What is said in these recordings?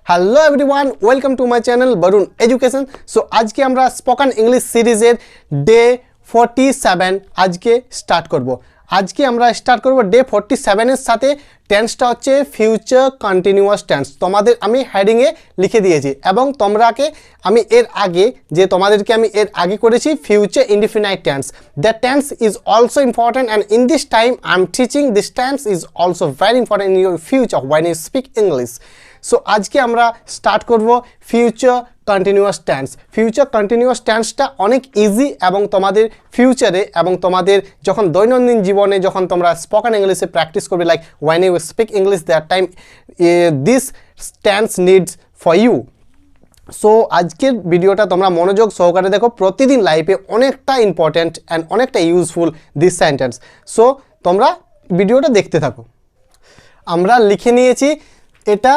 Hello everyone, welcome to my channel Barun Education. So আজকে আমরা spoken English সিরিজের day 47 আজকে স্টার্ট করব। আজকে আমরা স্টার্ট করব ডে 47 এর সাথে টেন্সটা হচ্ছে ফিউচার কন্টিনিউয়াস টেন্স। তোমাদের আমি হেডিং এ লিখে দিয়েছি এবং তোমরাকে আমি এর আগে যে তোমাদেরকে আমি এর আগে করেছি future indefinite tense. That tense is also important and in this time I'm teaching this tense is also very important in your future when you speak English. So আজকে আমরা স্টার্ট করব future continuous tense. Future continuous টেন্সটা অনেক easy এবং তোমাদের ফিউচারে এবং তোমাদের যখন দৈনন্দিন জীবনে যখন তোমরা স্পোকেন ইংলিশে প্র্যাকটিস করবে like when you speak English that time this tense needs for you. So আজকের ভিডিওটা তোমরা মনোযোগ সহকারে দেখো, প্রতিদিন লাইফে অনেকটা ইম্পর্ট্যান্ট অ্যান্ড অনেকটা ইউজফুল দিস সেন্টেন্স। সো তোমরা ভিডিওটা দেখতে থাকো। আমরা লিখে নিয়েছি এটা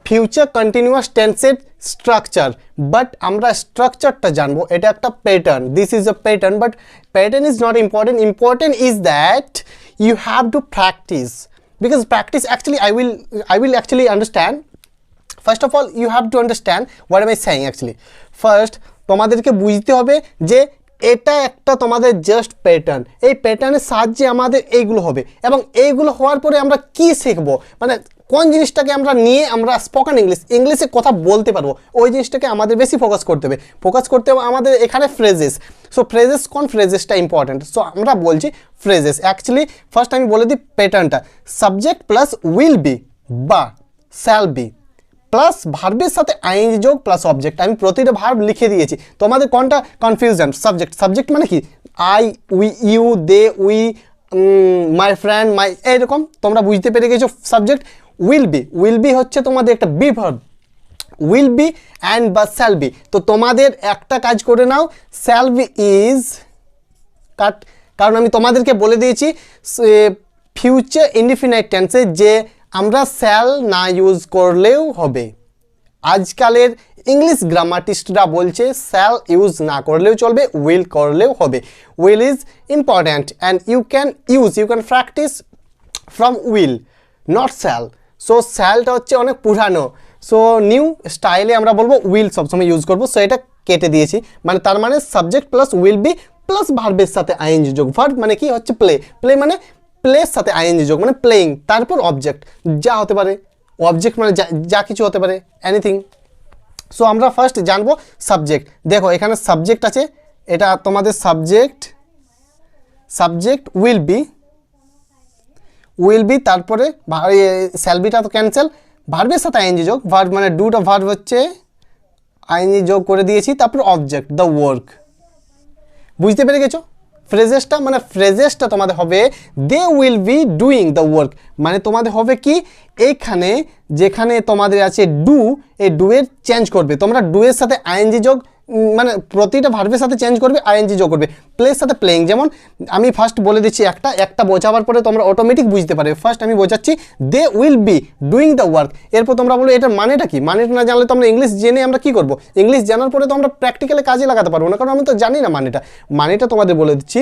ফিউচার কন্টিনিউয়াস টেন্সের স্ট্রাকচার, বাট আমরা স্ট্রাকচারটা জানবো। এটা একটা pattern, this is a pattern, but pattern is not important. Important is that you have to practice, because practice actually I will actually understand. First of all you have to understand what am I saying actually. First তোমাদেরকে বুঝতে হবে যে এটা একটা তোমাদের just pattern. এই প্যাটার্নের সাহায্যে আমাদের এইগুলো হবে এবং এইগুলো হওয়ার পরে আমরা কি শিখবো, মানে কোন জিনিসটাকে আমরা নিয়ে আমরা স্পোকেন ইংলিশে কথা বলতে পারবো, ওই জিনিসটাকে আমাদের বেশি ফোকাস করতে হবে। আমাদের এখানে ফ্রেজেস। সো ফ্রেজেস, কোন ফ্রেজেসটা ইম্পর্টেন্ট। সো আমরা বলছি ফ্রেজেস। অ্যাকচুয়ালি ফার্স্ট আমি বলে দিই প্যাটার্নটা। সাবজেক্ট প্লাস উইল বি বা শ্যাল বি প্লাস ভার্বের সাথে আইএনজি যোগ প্লাস অবজেক্ট। আমি প্রতিটা ভার্ব লিখে দিয়েছি, তোমাদের কোনটা কনফিউশন। সাবজেক্ট মানে কি I, we, you, they, we, my friend, my, এরকম তোমরা বুঝতে পেরে গেছো। সাবজেক্ট উইল বি হচ্ছে তোমাদের একটা be verb, will be and বা শ্যাল বি। তো তোমাদের একটা কাজ করে নাও, শ্যাল বি ইজ কাট, কারণ আমি তোমাদেরকে বলে দিয়েছি ফিউচার ইনডিফিনাইট টেন্সে যে আমরা শ্যাল না ইউজ করলেও হবে। আজকালের ইংলিশ গ্রামাটিস্টরা বলছে শ্যাল ইউজ না করলেও চলবে, উইল করলেও হবে। Will is important and you can practise from will, not shall. So শ্যালটা হচ্ছে অনেক পুরানো, সো নিউ স্টাইলে আমরা বলবো উইল সবসময় ইউজ করবো। সো এটা কেটে দিয়েছি, মানে তার মানে subject plus will be plus ভার্বের সাথে আইএনজি যোগ। ভার্ব মানে কি হচ্ছে প্লে মানে প্লের সাথে আইএনজি যোগ মানে প্লেইং, তারপর অবজেক্ট যা হতে পারে, অবজেক্ট মানে যা কিছু হতে পারে, এনিথিং। সো আমরা ফার্স্ট জানবো সাবজেক্ট। দেখো এখানে সাবজেক্ট আছে, এটা তোমাদের সাবজেক্ট উইল বি তারপরে শ্যালবিটা তো ক্যান্সেল, ভার্বের সাথে আইএনজি যোগ। ভার্ব মানে ডুটা ভার্ব হচ্ছে আইএনজি যোগ করে দিয়েছি, তারপর অবজেক্ট দ্য ওয়ার্ক। বুঝতে পেরে গেছো ফ্রেজেসটা তোমাদের হবে they will be doing the work. মানে তোমাদের হবে কি এইখানে যেখানে তোমাদের আছে ডু, এই ডু এর চেঞ্জ করবে তোমরা, ডু এর সাথে আইএনজি যোগ, মানে প্রতিটা ভার্বের সাথে চেঞ্জ করবে, আইএনজি যোগ করবে। প্লের সাথে প্লেইং, যেমন আমি ফার্স্ট বলে দিচ্ছি একটা বোঝাবার পরে তোমরা অটোমেটিক বুঝতে পারবে। ফার্স্ট আমি বোঝাচ্ছি they will be doing the work, এরপর তোমরা বলো এটার মানেটা কি। মানেটা না জানলে তোমরা ইংলিশ জেনে আমরা কি করবো, ইংলিশ জানার পরে তো আমরা প্র্যাকটিক্যালি কাজে লাগাতে পারবো না, কারণ আমি তো জানি না মানেটা তোমাদের বলে দিচ্ছি।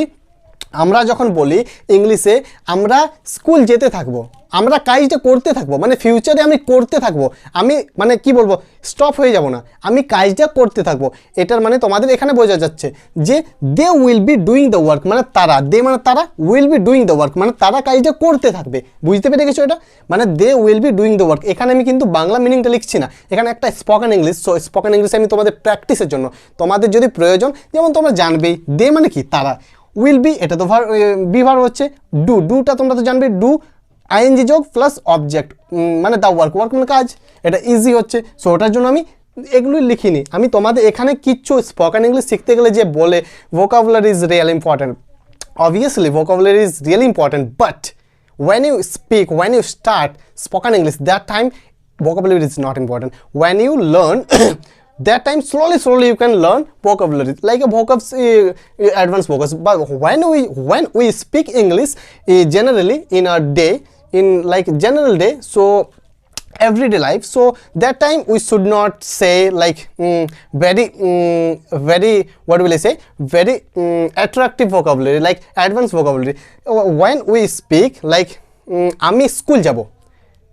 আমরা যখন বলি ইংলিশে আমরা স্কুল যেতে থাকবো, আমরা কাজটা করতে থাকবো, মানে ফিউচারে আমি করতে থাকবো, আমি মানে কি বলবো স্টপ হয়ে যাব না, আমি কাজটা করতে থাকবো। এটার মানে তোমাদের এখানে বোঝা যাচ্ছে যে they will be doing the work, মানে তারা, দে মানে তারা, will be doing the work মানে তারা কাজটা করতে থাকবে। বুঝতে পেরে গেছো এটা, মানে they will be doing the work. এখানে আমি কিন্তু বাংলা মিনিংটা লিখছি না, এখানে একটা স্পোকেন ইংলিশ। সো স্পোকেন ইংলিশে আমি তোমাদের প্র্যাকটিসের জন্য, তোমাদের যদি প্রয়োজন, যেমন তোমরা জানবেই দে মানে কি তারা, উইল বি এটা তো বি ভার্ব হচ্ছে, ডুটা তোমরা তো জানবে, ডু আইএনজি যোগ প্লাস অবজেক্ট মানে দ্য ওয়ার্ক মানে কাজ, এটা ইজি হচ্ছে। সো ওটার জন্য আমি এগুলো লিখিনি। আমি তোমাদের এখানে কিচ্ছু স্পোকেন ইংলিশ শিখতে গেলে যে বলে vocabulary is really important, obviously vocabulary is really important, but when you start spoken English, that time vocabulary is not important. When you learn that time slowly you can learn vocabulary like a advanced vocabs. But when we speak English generally in a day, in like general day, so everyday life, so that time we should not say like very what will I say, very attractive vocabulary like advanced vocabulary. When we speak like আমি school যাব,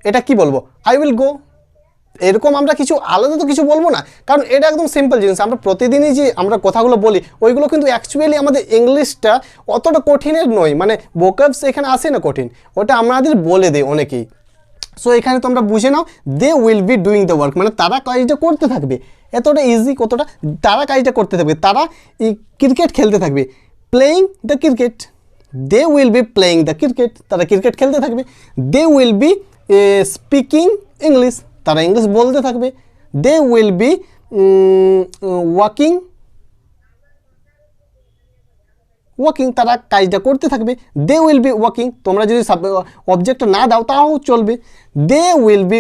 এটা কি বলবো, I will go, এরকম আমরা কিছু আলাদা তো কিছু বলবো না, কারণ এটা একদম সিম্পল জিনিস। আমরা প্রতিদিনই যে আমরা কথাগুলো বলি ওইগুলো কিন্তু অ্যাকচুয়ালি আমাদের ইংলিশটা অতটা কঠিনের নয়, মানে ভোকাবস এখানে আসে না কঠিন, ওটা আমাদের বলে দেয় অনেকেই। সো এখানে তোমরা বুঝে নাও, they will be doing the work, মানে তারা কাজটা করতে থাকবে। এতটা ইজি, কতটা তারা কাজটা করতে থাকবে, তারা ক্রিকেট খেলতে থাকবে, playing the cricket. They will be playing the cricket, তারা ক্রিকেট খেলতে থাকবে। They will be speaking English, তারা ইংলিশ বলতে থাকবে। They will be walking walking, তারা কাজটা করতে থাকবে। দে উইল বি ওয়াকিং, তোমরা যদি অবজেক্টটা না দাও তাও চলবে। দে উইল বি,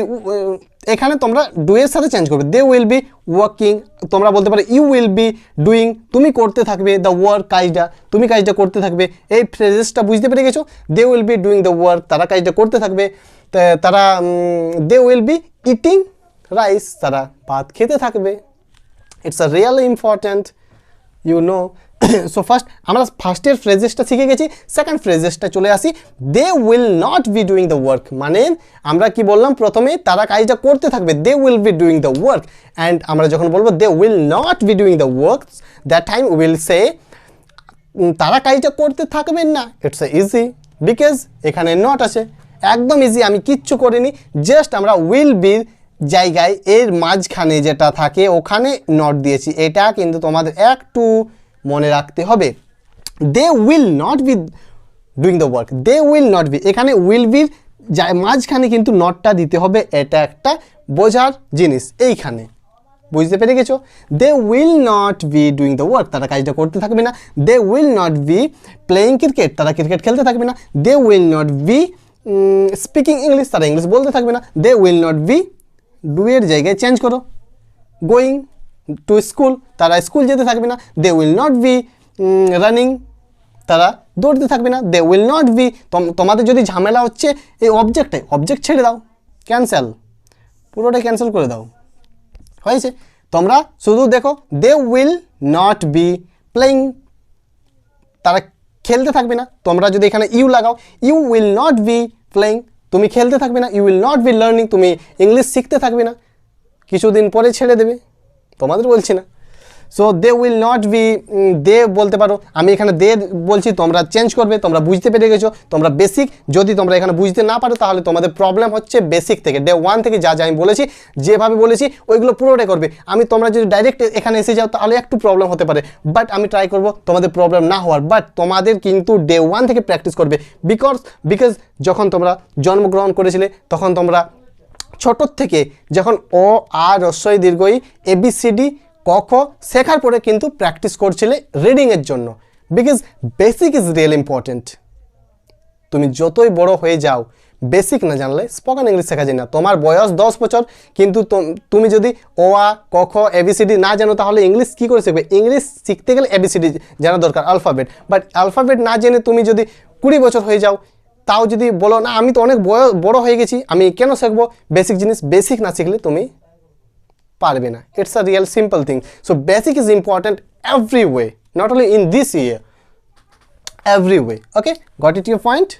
এখানে তোমরা ডু এর সাথে চেঞ্জ করবে। দে উইল বি ওয়াকিং, তোমরা বলতে পারো ইউ উইল বি ডুইং, তুমি করতে থাকবে দ্য ওয়ার্ক, কাজটা তুমি কাজটা করতে থাকবে। এই ফ্রেজেসটা বুঝতে পেরে গেছো? They will be doing the work, তারা কাজটা করতে থাকবে। তারা they will be eating rice, তারা ভাত খেতে থাকবে। It's a really important, you know. So first আমরা ফার্স্টের ফ্রেজেসটা শিখে গেছি। সেকেন্ড ফ্রেজেসটা চলে আসি, they will not be doing the work, মানে আমরা কি বললাম প্রথমে, তারা কাজটা করতে থাকবে, they will be doing the work. And আমরা যখন বলবো they will not be doing the work, that time will say তারা কাজটা করতে থাকবেন না। ইটস ইজি বিকজ এখানে নট আছে, একদম ইজি, আমি কিচ্ছু করিনি, জাস্ট আমরা উইল বি জায়গায় এর মাঝখানে যেটা থাকে ওখানে নট দিয়েছি। এটা কিন্তু তোমাদের একটু মনে রাখতে হবে। They will not be doing the work, they will not be, এখানে উইল বির মাঝখানে কিন্তু নটটা দিতে হবে, এটা একটা বোঝার জিনিস। এইখানে বুঝতে পেরে গেছো? They will not be doing the work, তারা কাজটা করতে থাকবে না। They will not be playing cricket, তারা ক্রিকেট খেলতে থাকবে না। They will not be speaking English, তারা ইংলিশ বলতে থাকবে না। They will not be, do এর জায়গায় চেঞ্জ করো, গোয়িং টু স্কুল, তারা স্কুল যেতে থাকবে না। They will not be running, তারা দৌড়তে থাকবে না। দে উইল নট বি, তোমাদের যদি ঝামেলা হচ্ছে এই অবজেক্টে, অবজেক্ট ছেড়ে দাও, ক্যান্সেল, পুরোটাই ক্যান্সেল করে দাও, হয়েছে। তোমরা শুধু দেখো, they will not be playing, তারা খেলতে থাকবে না। তোমরা যদি এখানে ইউ লাগাও, you will not be playing, তুমি খেলতে থাকবে না। You will not be learning, তুমি ইংলিশ শিখতে থাকবে না, কিছুদিন পরে ছেড়ে দেবে, তোমাদের বলছি না। So they will not be, they বলতে পারো, আমি এখানে দে বলছি, তোমরা চেঞ্জ করবে। তোমরা বুঝতে পেরে গেছো, তোমরা বেসিক যদি তোমরা এখানে বুঝতে না পারো তাহলে তোমাদের প্রবলেম হচ্ছে বেসিক থেকে, ডে 1 থেকে যা যা আমি বলেছি, যেভাবে বলেছি ওইগুলো পুরোটাই করবে। তোমরা যদি ডাইরেক্ট এখানে এসে যাও তাহলে একটু প্রবলেম হতে পারে, বাট আমি ট্রাই করব তোমাদের প্রবলেম না হওয়ার। বাট তোমাদের কিন্তু ডে 1 থেকে প্র্যাকটিস করবে, বিকজ যখন তোমরা জন্মগ্রহণ করেছিলে তখন তোমরা ছোটোর থেকে যখন অ আ রস্বই দীর্ঘই ABCD ক খ শেখার পরে কিন্তু প্র্যাকটিস করছিলে রিডিংয়ের জন্য, because basic is real important. তুমি যতই বড় হয়ে যাও, বেসিক না জানলে স্পোকেন ইংলিশ শেখা যায় না। তোমার বয়স 10 বছর, কিন্তু তুমি যদি অ আ ক খ ABCD না জানো তাহলে ইংলিশ কী করে শিখবে? ইংলিশ শিখতে গেলে ABCD জানা দরকার, অ্যালফাবেট। বাট অ্যালফাবেট না জেনে তুমি যদি 20 বছর হয়ে যাও, তাও যদি বলো না আমি তো অনেক বড় হয়ে গেছি, আমি কেন শিখবো বেসিক জিনিস? বেসিক না শিখলে তুমি পারবে না। It's a real simple thing. So basic is important every way, not only in this year, every way. Okay, got it your point?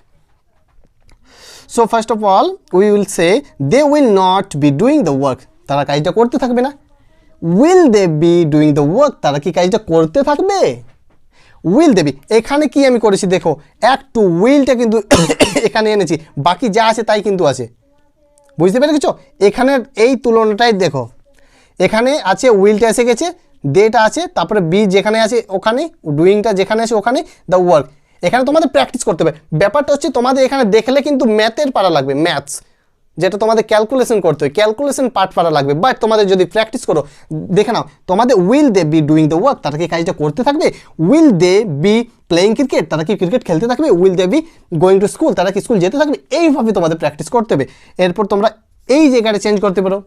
So first of all we will say they will not be doing the work, তারা কাজটা করতে থাকবে না। Will they be doing the work, তারা কি কাজটা করতে থাকবে? উইল দেবি, এখানে কি আমি করেছি দেখো, একটু উইলটা কিন্তু এখানে এনেছি, বাকি যা আছে তাই কিন্তু আছে, বুঝতে পেরে গেছো? এখানের এই তুলনাটাই দেখো, এখানে আছে উইলটা এসে গেছে, দেটা আছে, তারপরে বি যেখানে আছে ওখানে, ডুইংটা যেখানে আছে ওখানে, দ্য ওয়ার্ক। এখানে তোমাদের প্র্যাকটিস করতে হবে। ব্যাপারটা হচ্ছে তোমাদের এখানে দেখলে কিন্তু ম্যাথের পারা লাগবে, ম্যাথস যেটা তোমাদের ক্যালকুলেশন করতে হয়, ক্যালকুলেশন পার্ট পারা লাগবে। বাট তোমাদের যদি প্র্যাকটিস করো, দেখে নাও, তোমাদের will they be doing the work, তারা কি কাজটা করতে থাকবে? Will they be playing cricket, তারা কি ক্রিকেট খেলতে থাকবে? Will they be going to school, তারা কি স্কুল যেতে থাকবে? এইভাবে তোমাদের প্র্যাকটিস করতে হবে। এরপর তোমরা এই জায়গাটা চেঞ্জ করতে পারো,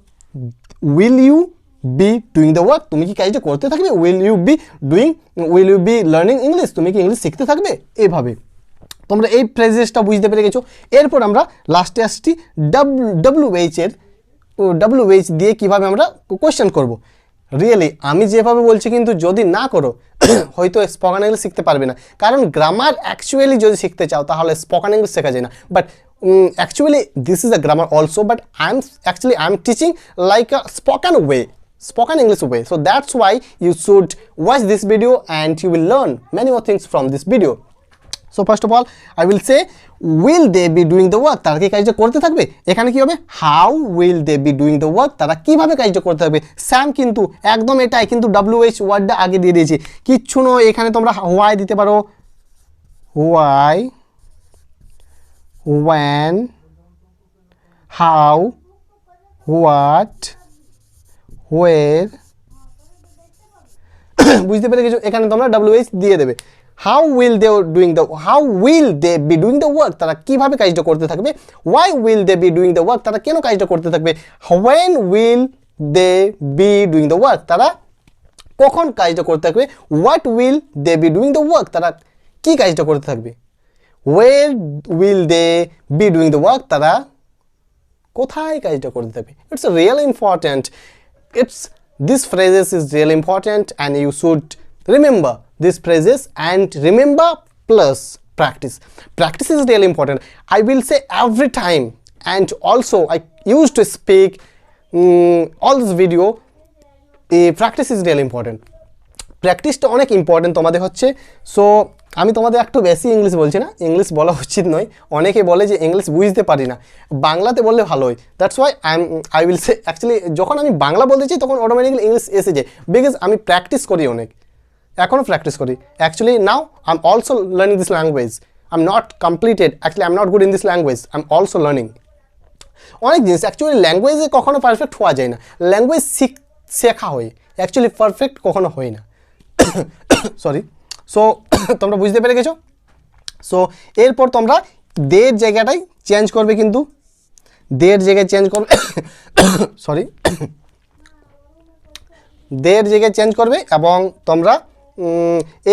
will you be doing the work, তুমি কি কাজটা করতে থাকবে? Will you be learning English, তুমি কি ইংলিশ শিখতে থাকবে? এইভাবে তোমরা এই ফ্রেজেসটা বুঝতে পেরে গেছো। এরপর আমরা লাস্টে আসছি WH দিয়ে কীভাবে আমরা কোয়েশ্চেন করব। রিয়েলি আমি যেভাবে বলছি কিন্তু যদি না করো হয়তো স্পোকেন ইংলিশ শিখতে পারবে না, কারণ গ্রামার অ্যাকচুয়ালি যদি শিখতে চাও তাহলে স্পোকেন ইংলিশ শেখা যায় না। But actually this is a grammar also, but I'm teaching like a spoken English way. So that's why you should watch this video and you will learn many more things from this video. So first of all I will say will they be doing the work, তারা কি কাজটা করতে থাকবে। এখানে কি হবে how will they be doing the work, তারা কিভাবে কাজটা করতে থাকবে। স্যাম কিন্তু একদম এটাই কিন্তু WH ওয়ার্ডটা আগে দিয়ে দিয়েছি, কিচ্ছু নয়। এখানে তোমরা why দিতে পারো, why, when, how, what, where বুঝতে পেরে গেছো। এখানে তোমরা WH দিয়ে দেবে। how will they be doing the work, তারা কিভাবে কাজটা করতে থাকবে। why will they be doing the work, তারা কেন কাজটা করতে থাকবে। when will they be doing the work, তারা কখন কাজটা করতে থাকবে। what will they be doing the work, তারা কি কাজটা করতে থাকবে। where will they be doing the work, তারা কোথায় কাজটা করতে থাকবে। it's really important, this phrases is really important and you should remember these phrases and remember plus practice is really important. I will say every time, and also I used to speak all this video, practice is really important. প্র্যাকটিসটা অনেক important তোমাদের হচ্ছে। So আমি তোমাদের একটু বেশি English বলছি না, ইংলিশ বলা উচিত নয়। অনেকে বলে যে ইংলিশ বুঝতে পারি না, বাংলাতে বললে ভালো হয়। That's why I will say actually যখন আমি বাংলা বলতে চাই তখন অটোমেটিক্যালি ইংলিশ এসে যায়, বিকজ আমি প্র্যাকটিস করি অনেক, এখনও প্র্যাকটিস করি। Actually now I am also learning this language, I am not completed, actually I am not good in this language, I am also learning. অনেক জিনিস অ্যাকচুয়ালি ল্যাঙ্গুয়েজে কখনো পারফেক্ট হওয়া যায় না, ল্যাঙ্গুয়েজ শেখা হয়, অ্যাকচুয়ালি পারফেক্ট কখনো হয় না। সরি। সো তোমরা বুঝতে পেরে গেছো। সো এরপর তোমরা দের জায়গাটাই চেঞ্জ করবে, কিন্তু দের জায়গায় চেঞ্জ করবে সরি দের জায়গায় চেঞ্জ করবে এবং তোমরা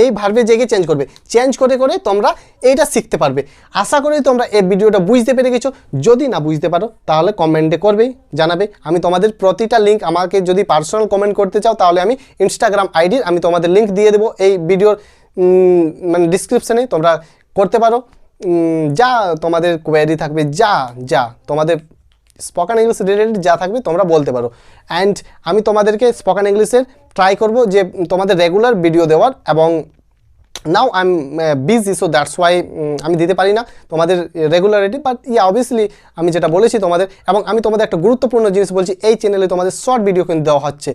এই ভার্বের জায়গায় চেঞ্জ করবে। চেঞ্জ করে করে তোমরা এইটা শিখতে পারবে। আশা করি তোমরা এই ভিডিওটা বুঝতে পেরে গেছো। যদি না বুঝতে পারো তাহলে কমেন্টে করবেই, জানাবে। আমি তোমাদের প্রতিটা লিঙ্ক, আমাকে যদি পার্সোনাল কমেন্ট করতে চাও তাহলে আমি ইনস্টাগ্রাম আইডির আমি তোমাদের লিঙ্ক দিয়ে দেবো এই ভিডিওর মানে ডিসক্রিপশানে, তোমরা করতে পারো। যা তোমাদের কোয়ারি থাকবে, যা তোমাদের স্পোকেন ইংলিশ রিলেটেড যা থাকবে তোমরা বলতে পারো। অ্যান্ড আমি তোমাদেরকে স্পোকেন ইংলিশের ট্রাই করব যে তোমাদের রেগুলার ভিডিও দেওয়ার, এবং now I am busy, so that's why আমি দিতে পারি না তোমাদের রেগুলারিটি, বাট ইয়া অবভিয়াসলি আমি যেটা বলেছি তোমাদের। এবং আমি তোমাদের একটা গুরুত্বপূর্ণ জিনিস বলছি, এই চ্যানেলে তোমাদের শর্ট ভিডিও কিন্তু দেওয়া হচ্ছে।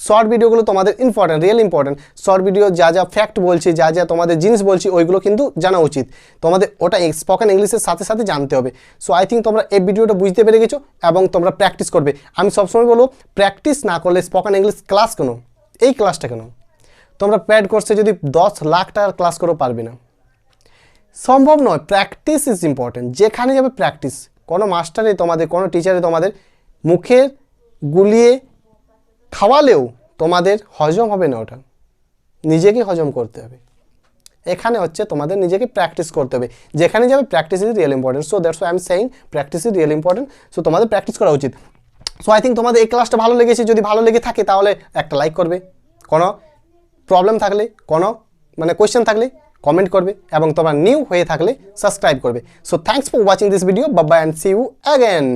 শর্ট ভিডিওগুলো তোমাদের important, real important. Short video যা ফ্যাক্ট বলছি, যা তোমাদের জিনিস বলছি, ওইগুলো কিন্তু জানা উচিত তোমাদের, ওটা স্পোকেন ইংলিশের সাথে সাথে জানতে হবে। সো আই থিঙ্ক তোমরা এই ভিডিওটা বুঝতে পেরে গেছো এবং তোমরা প্র্যাকটিস করবে। আমি সবসময় বলবো প্র্যাকটিস না করলে স্পোকেন ইংলিশ ক্লাস কেন, এই ক্লাসটা কেন, তোমরা প্যাড কোর্সে যদি 10 লাখ টাকার ক্লাস করে পারবে না, সম্ভব নয়। Practice is important. যেখানে যাবে প্র্যাকটিস, কোনো মাস্টারে তোমাদের, কোনো টিচারে তোমাদের মুখে গুলিয়ে খাওয়ালেও তোমাদের হজম হবে না, ওটা নিজেকে হজম করতে হবে। এখানে হচ্ছে তোমাদের নিজেকে প্র্যাকটিস করতে হবে। যেখানে যাবে practice is real important. So that's why I am saying practice is real important. So তোমাদের প্র্যাকটিস করা উচিত। সো আই থিঙ্ক তোমাদের এই ক্লাসটা ভালো লেগেছে। যদি ভালো লেগে থাকে তাহলে একটা লাইক করবে, কোনো প্রবলেম থাকলে, কোনো মানে কোয়েশ্চেন থাকলে কমেন্ট করবে, এবং তোমরা নিউ হয়ে থাকলে সাবস্ক্রাইব করবে। So thanks for watching this video, bye bye and see you again.